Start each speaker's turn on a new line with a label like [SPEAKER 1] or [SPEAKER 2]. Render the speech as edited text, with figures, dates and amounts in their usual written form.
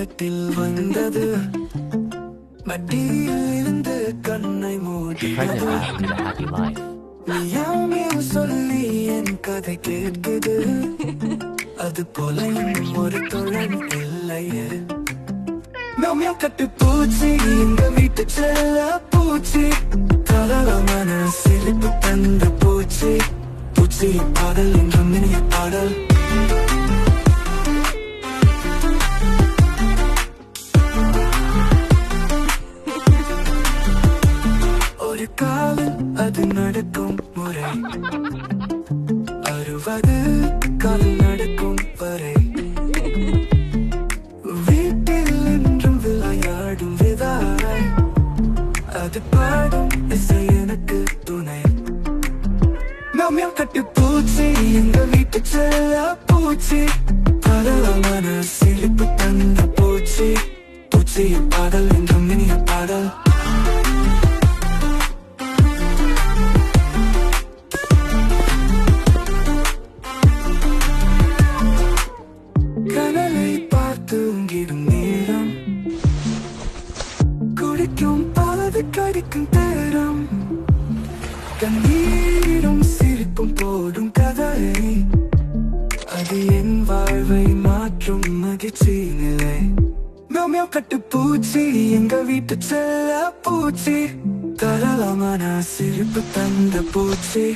[SPEAKER 1] காலத்தில் வந்தது மடியில் இருந்து கண்ணை மூடி மியாமியம் சொல்லி என் கதை கேட்குது அது போல இன்னும் ஒரு தொழில் இல்லையே மியாமியம் கட்டு பூச்சி எங்க வீட்டு செல்ல பூச்சி கலகமான சிரிப்பு தந்த பூச்சி பூச்சி பாடல் என்றும் இனிய பாடல் ஒரு காலம் அது நடக்கும் முறை 60 காலம் நடக்கும் வரை வீட்டில் என்றும் விளையாடும் விதாய் அது பாடும் இசை எனக்கு துணை மியாமியம் கட்டு பூச்சி எங்க வீட்டு செல்ல பூச்சி பரவலான சிரிப்பு தந்த பூச்சி பூச்சி பாடல் என்றும் இனிய பாடல் கனலை பார்த்து உங்கிடும் நேரம் குடிக்கும் பாலது கடிக்கும் தேரம் கண்ணீரும் சிரிப்பும் போடும் கதை அது என் வாழ்வை மாற்றும் மகிழ்ச்சி நிலை மியாமியம் கட்டு பூச்சி எங்க வீட்டு செல்ல பூச்சி தரளமான சிரிப்பு தந்த பூச்சி